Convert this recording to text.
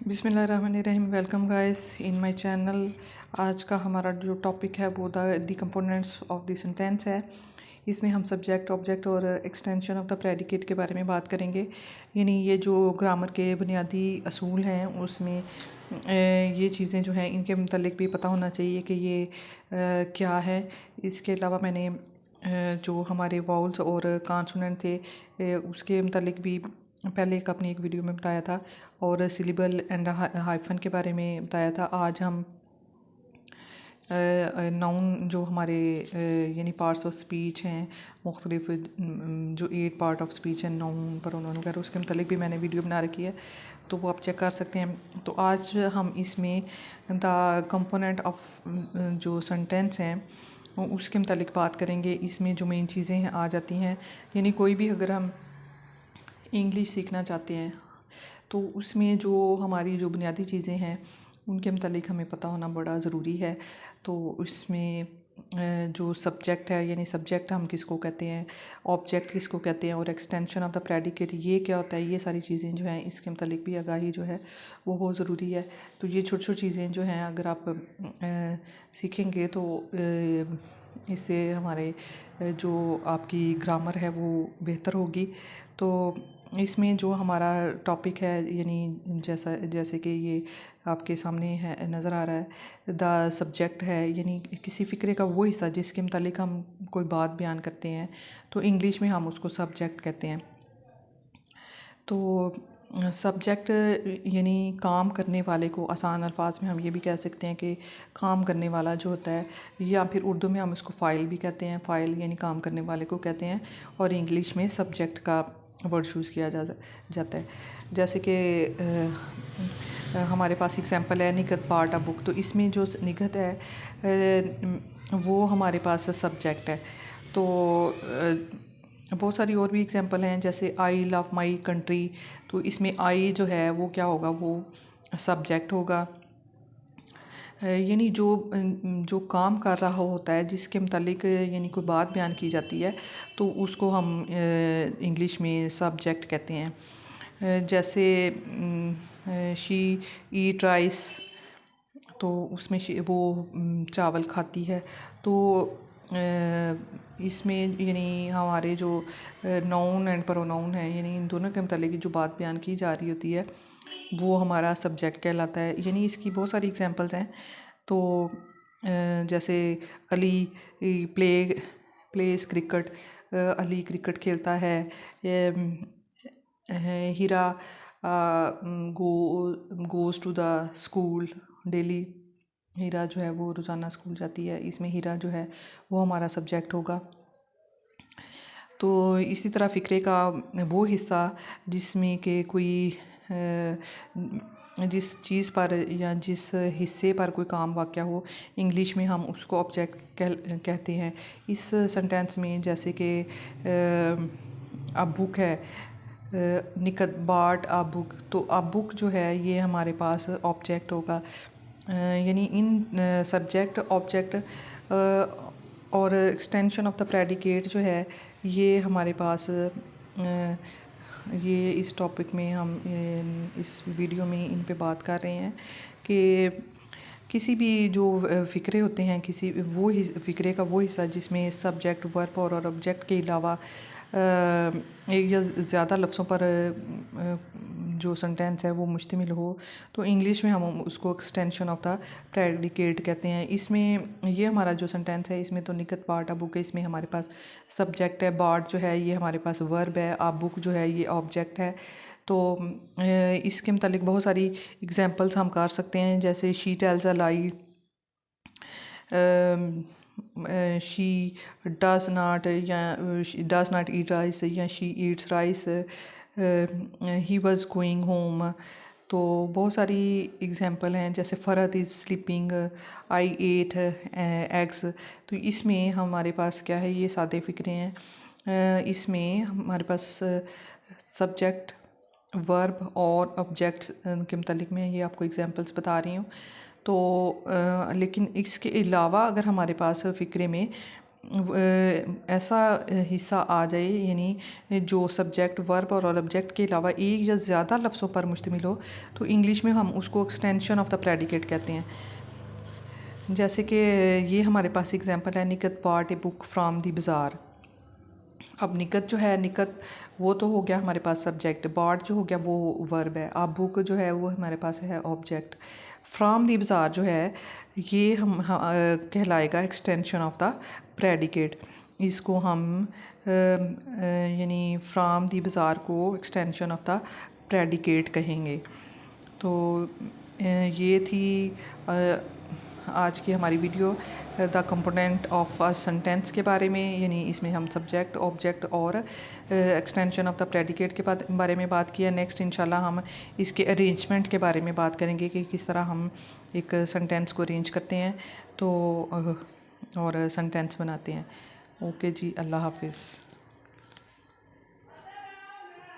बिस्मिल्लाहिर्रहमानिर्रहीम। Welcome guys in my channel. आज का हमारा जो टॉपिक है वो the components of the sentence है। इसमें हम सब्जेक्ट, ऑब्जेक्ट और एक्सटेंशन ऑफ द प्रेडिकेट के बारे में बात करेंगे। यानी ये जो ग्रामर के बुनियादी असूल हैं उसमें ये चीज़ें जो हैं इनके मुतालिक भी पता होना चाहिए कि ये क्या है। इसके अलावा मैंने जो हमारे वाउल्स और कॉन्सोनेंट थे उसके मुतालिक भी पहले अपनी एक वीडियो में बताया था और सिलेबल एंड हाइफन के बारे में बताया था। आज हम नाउन जो हमारे यानी पार्ट्स ऑफ स्पीच हैं मुख्तलिफ जो 8 पार्ट ऑफ स्पीच हैं, नाउन प्रोनाउन वगैरह, उसके मतलब भी मैंने वीडियो बना रखी है, तो वो आप चेक कर सकते हैं। तो आज हम इसमें द कंपोनेंट ऑफ जो सेंटेंस हैं उसके मतलब बात करेंगे। इसमें जो मेन चीज़ें हैं आ जाती हैं, यानी कोई भी अगर हम इंग्लिश सीखना चाहते हैं तो उसमें जो हमारी जो बुनियादी चीज़ें हैं उनके मतलब हमें पता होना बड़ा ज़रूरी है। तो उसमें जो सब्जेक्ट है, यानी सब्जेक्ट हम किसको कहते हैं, ऑब्जेक्ट किसको कहते हैं और एक्सटेंशन ऑफ द प्रेडिकेट ये क्या होता है, ये सारी चीज़ें जो हैं इसके मतलब भी आगाही जो है वो बहुत ज़रूरी है। तो ये छोटी छोटी चीज़ें जो हैं अगर आप सीखेंगे तो इससे हमारे जो आपकी ग्रामर है वो बेहतर होगी। तो इसमें जो हमारा टॉपिक है, यानी जैसे कि ये आपके सामने है, नज़र आ रहा है, द सब्जेक्ट है, यानी किसी फ़िक्रे का वो हिस्सा जिसके मुतालिक हम कोई बात बयान करते हैं, तो इंग्लिश में हम उसको सब्जेक्ट कहते हैं। तो सब्जेक्ट यानी काम करने वाले को आसान अल्फाज में हम ये भी कह सकते हैं कि काम करने वाला जो होता है, या फिर उर्दू में हम उसको फ़ाइल भी कहते हैं। फ़ाइल यानी काम करने वाले को कहते हैं और इंग्लिश में सब्जेक्ट का वर्ड चूज़ किया जाता है। जैसे कि हमारे पास एग्जांपल है निगत पार्ट ऑफ बुक। तो इसमें जो निगत है वो हमारे पास सब्जेक्ट है। तो बहुत सारी और भी एग्जांपल हैं, जैसे आई लव माई कंट्री। तो इसमें आई जो है वो क्या होगा, वो सब्जेक्ट होगा। यानी जो काम कर रहा होता है, जिसके मुतालिक यानी कोई बात बयान की जाती है, तो उसको हम इंग्लिश में सब्जेक्ट कहते हैं। जैसे शी ईट राइस, तो उसमें वो चावल खाती है। तो इसमें यानी हमारे जो नाउन एंड प्रोनाउन है, यानी इन दोनों के मतलब जो बात बयान की जा रही होती है वो हमारा सब्जेक्ट कहलाता है। यानी इसकी बहुत सारी एग्जांपल्स हैं। तो जैसे Ali play plays cricket, Ali cricket खेलता है। Heera go goes to the school daily, Heera जो है वो रोज़ाना स्कूल जाती है। इसमें हीरा जो है वो हमारा सब्जेक्ट होगा। तो इसी तरह फ़िक्रे का वो हिस्सा जिसमें कि कोई जिस चीज़ पर या जिस हिस्से पर कोई काम वाक़या हो, इंग्लिश में हम उसको ऑब्जेक्ट कहते हैं। इस सेंटेंस में जैसे कि अ बुक है, निकत बाट अ बुक, तो अ बुक जो है ये हमारे पास ऑब्जेक्ट होगा। यानी इन सब्जेक्ट, ऑब्जेक्ट और एक्सटेंशन ऑफ द प्रेडिकेट जो है ये हमारे पास ये इस टॉपिक में हम इस वीडियो में इन पे बात कर रहे हैं कि किसी भी जो फ़िक्रे होते हैं, किसी वो फ़िक्रे का वो हिस्सा जिसमें सब्जेक्ट, वर्ब और ऑब्जेक्ट के अलावा एक या ज़्यादा लफ्ज़ों पर जो सेंटेंस है वो मुश्तमिल हो, तो इंग्लिश में हम उसको एक्सटेंशन ऑफ द प्रेडिकेट कहते हैं। इसमें ये हमारा जो सेंटेंस है इसमें तो निकत पार्ट ऑफ बुक है, इसमें हमारे पास सब्जेक्ट है, बाट जो है ये हमारे पास वर्ब है, आ बुक जो है ये ऑब्जेक्ट है। तो इसके मतलब बहुत सारी एग्जांपल्स हम कर सकते हैं, जैसे she tells a lie, she does not, या डज नॉट ईट राइस, या she eats rice, he was going home. तो बहुत सारी एग्जांपल हैं, जैसे Farhat is sleeping, I ate eggs. तो इसमें हमारे पास क्या है, ये सादे फ़िक्रे हैं। इसमें हमारे पास सब्जेक्ट, वर्ब और ऑब्जेक्ट्स के मतलब मैं ये आपको एग्जांपल्स बता रही हूँ। तो लेकिन इसके अलावा अगर हमारे पास फ़िक्रे में ऐसा हिस्सा आ जाए यानी जो सब्जेक्ट वर्ब और ऑब्जेक्ट के अलावा एक या ज़्यादा लफ्ज़ों पर मुश्तमिल हो तो इंग्लिश में हम उसको एक्सटेंशन ऑफ द प्रेडिकेट कहते हैं। जैसे कि ये हमारे पास एग्जांपल है, Nikhat bot a book from the बाज़ार। अब निकत जो है, निकत वो तो हो गया हमारे पास सब्जेक्ट, बॉट जो हो गया वो वर्ब है, अब बुक जो है वो हमारे पास है ऑब्जेक्ट। फ्रॉम दी बाज़ार जो है ये हम कहलाएगा एक्सटेंशन ऑफ द प्रेडिकेट। इसको हम यानी फ्रॉम दी बाज़ार को एक्सटेंशन ऑफ द प्रेडिकेट कहेंगे। तो ये थी आज की हमारी video the component of a sentence के बारे में, यानी इसमें हम सब्जेक्ट, ऑब्जेक्ट और एक्सटेंशन ऑफ द प्रेडिकेट के बारे में बात किया। नेक्स्ट इंशाल्लाह हम इसके अरेंजमेंट के बारे में बात करेंगे कि किस तरह हम एक सेंटेंस को अरेंज करते हैं तो और सेंटेंस बनाते हैं। ओके जी, अल्लाह हाफिज़।